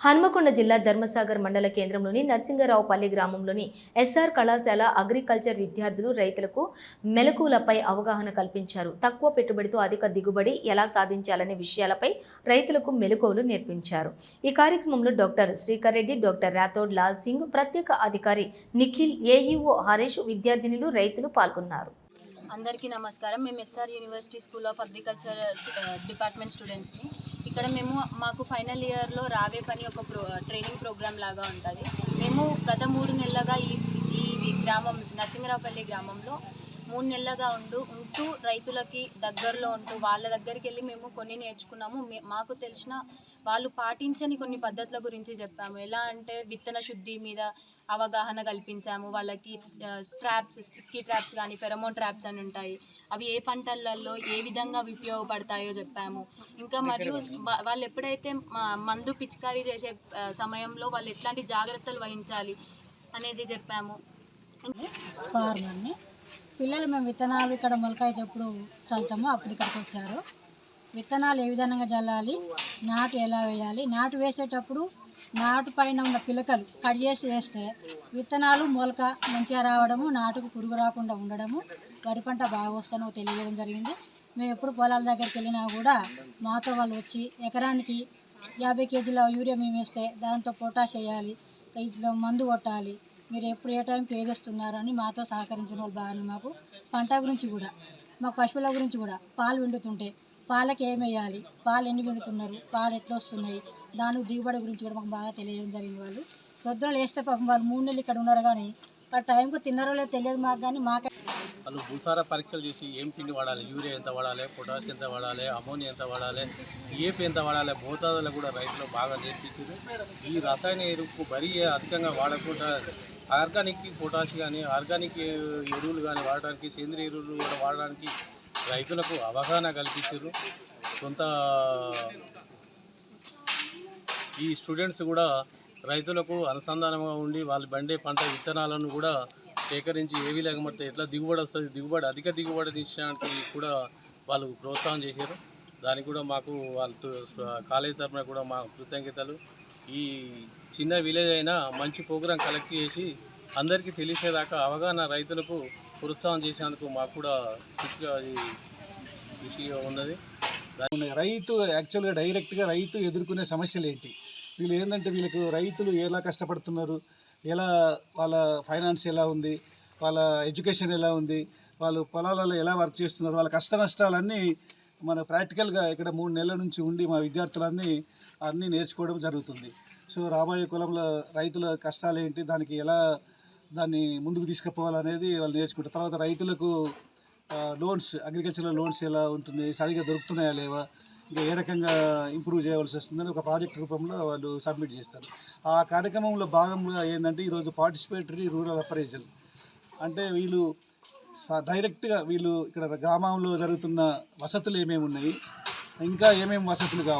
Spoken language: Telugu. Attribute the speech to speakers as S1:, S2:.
S1: హన్మకొండ జిల్లా ధర్మసాగర్ మండల కేంద్రంలోని నర్సింగరావుపల్లి గ్రామంలోని ఎస్ఆర్ కళాశాల అగ్రికల్చర్ విద్యార్థులు రైతులకు మెలకువలపై అవగాహన కల్పించారు. తక్కువ పెట్టుబడితో అధిక దిగుబడి ఎలా సాధించాలనే విషయాలపై రైతులకు మెలకువలు నేర్పించారు. ఈ కార్యక్రమంలో డాక్టర్ శ్రీకర్ రెడ్డి, డాక్టర్ రాథోడ్ లాల్ సింగ్, ప్రత్యేక అధికారి నిఖిల్, ఏఈఓ హరీష్, విద్యార్థినులు, రైతులు పాల్గొన్నారు.
S2: అందరికీ నమస్కారం. మేము SR university school of agriculture department స్టూడెంట్స్ని. ఇక్కడ మాకు ఫైనల్ ఇయర్లో రావే పని ఒక ట్రైనింగ్ ప్రోగ్రామ్ లాగా ఉంటుంది. మేము గత 3 నెలలుగా ఈ గ్రామం నర్సింగరావుపల్లి గ్రామంలో 3 నెలలుగా ఉంటూ రైతులకి దగ్గరలో ఉంటూ వాళ్ళ దగ్గరికి వెళ్ళి మేము కొన్ని నేర్చుకున్నాము. మాకు తెలిసిన వాళ్ళు పాటించని కొన్ని పద్ధతుల గురించి చెప్పాము. ఎలా అంటే విత్తన శుద్ధి మీద అవగాహన కల్పించాము. వాళ్ళకి స్టిక్కీ ట్రాప్స్ కానీ ఫెరమోన్ ట్రాప్స్ అని ఉంటాయి, అవి ఏ పంటలలో ఏ విధంగా ఉపయోగపడతాయో చెప్పాము. ఇంకా మరియు వాళ్ళు ఎప్పుడైతే మందు పిచికారీ చేసే సమయంలో వాళ్ళు ఎట్లాంటి జాగ్రత్తలు వహించాలి అనేది చెప్పాము.
S3: పిల్లలు మేము విత్తనాలు ఇక్కడ మొలకైతే ఎప్పుడు చల్లుతామో అప్పుడు ఇక్కడికి వచ్చారు. విత్తనాలు ఏ విధంగా చల్లాలి, నాటు ఎలా వేయాలి, నాటు వేసేటప్పుడు నాటు పైన ఉన్న పిలకలు కట్ చేసి వేస్తే విత్తనాలు మొలక మంచిగా రావడము, నాటుకు పురుగు రాకుండా ఉండడము, వరి పంట బాగా వస్తానో తెలియడం జరిగింది. మేము ఎప్పుడు పొలాల దగ్గరికి వెళ్ళినా కూడా మాతో వాళ్ళు వచ్చి ఎకరానికి 50 కేజీల యూరియా మేము వేస్తే దాంతో పొటాష్ వేయాలి, ఇట్లా మందు కొట్టాలి, మీరు ఎప్పుడు ఏ టైంకి ఏదేస్తున్నారు అని మాతో సహకరించిన వాళ్ళు బాగానే. మాకు పంట గురించి కూడా, మాకు పశువుల గురించి కూడా, పాలు విండుతుంటే పాలకి ఏమి వేయాలి, పాలు ఎన్ని విండుతున్నారు, పాలు ఎట్లా వస్తున్నాయి, దానికి దిగుబడి గురించి కూడా మాకు బాగా తెలియడం జరిగింది. వాళ్ళు పొద్దున వేస్తే పాపం వాళ్ళు 3 నెలలు ఇక్కడ ఉన్నారు కానీ ఆ టైంకు తిన్నారో లేదో తెలియదు మాకు. కానీ మాకు
S4: వాళ్ళు భూసార పరీక్షలు చేసి ఏం పిండి వాడాలి, యూరియా ఎంత వాడాలి, పొటాష్ ఎంత వాడాలి, అమోనియా ఎంత వాడాలి, ఏపీ ఎంత వాడాలి, మోతాదులు కూడా రైతులు బాగా నేర్పించారు. ఈ రసాయన ఎరువు మరీ అధికంగా వాడకుండా ఆర్గానిక్ పొటాష్ కానీ ఆర్గానిక్ ఎరువులు కానీ వాడడానికి, సేంద్రియ ఎరువులు కూడా వాడడానికి రైతులకు అవగాహన కల్పించారు. కొంత ఈ స్టూడెంట్స్ కూడా రైతులకు అనుసంధానంగా ఉండి వాళ్ళు పండే పంట విత్తనాలను కూడా సేకరించి ఏవి లేకపోతే ఎట్లా దిగుబడి వస్తుంది, అధిక దిగుబడి తీసడానికి కూడా వాళ్ళు ప్రోత్సాహం చేశారు. దానికి కూడా మాకు వాళ్ళ కాలేజీ తరఫున కూడా మా కృతజ్ఞతలు. ఈ చిన్న విలేజ్ అయినా మంచి ప్రోగ్రాం కలెక్ట్ చేసి అందరికీ తెలిసేదాకా అవగాహన రైతులకు ప్రోత్సాహం చేసేందుకు మాకు కూడా ఖుషిగా ఉన్నది.
S5: రైతు యాక్చువల్గా డైరెక్ట్గా రైతు ఎదుర్కొనే సమస్యలు ఏంటి, వీళ్ళు ఏంటంటే వీళ్ళకు రైతులు ఎలా కష్టపడుతున్నారు, ఎలా వాళ్ళ ఫైనాన్స్ ఎలా ఉంది, వాళ్ళ ఎడ్యుకేషన్ ఎలా ఉంది, వాళ్ళు పొలాలలో ఎలా వర్క్ చేస్తున్నారు, వాళ్ళ కష్ట నష్టాలన్నీ మన ప్రాక్టికల్గా ఇక్కడ 3 నెలల నుంచి ఉండి మా విద్యార్థులన్నీ నేర్చుకోవడం జరుగుతుంది. సో రాబోయే కులంలో రైతుల కష్టాలు ఏంటి, దానికి ఎలా దాన్ని ముందుకు తీసుకుపోవాలనేది వాళ్ళు నేర్చుకుంటారు. తర్వాత రైతులకు లోన్స్, అగ్రికల్చరల్ లోన్స్ ఎలా ఉంటుంది, సరిగ్గా దొరుకుతున్నాయా లేవా, ఇంకా ఏ రకంగా ఇంప్రూవ్ చేయవలసి వస్తుందని ఒక ప్రాజెక్ట్ రూపంలో వాళ్ళు సబ్మిట్ చేస్తారు. ఆ కార్యక్రమంలో భాగంగా ఏంటంటే ఈరోజు పార్టిసిపేటరీ రూరల్ అప్రైజల్ అంటే వీళ్ళు డైరెక్ట్గా వీళ్ళు ఇక్కడ గ్రామంలో జరుగుతున్న వసతులు ఏమేమి ఉన్నాయి, ఇంకా ఏమేమి వసతులు కావాలి,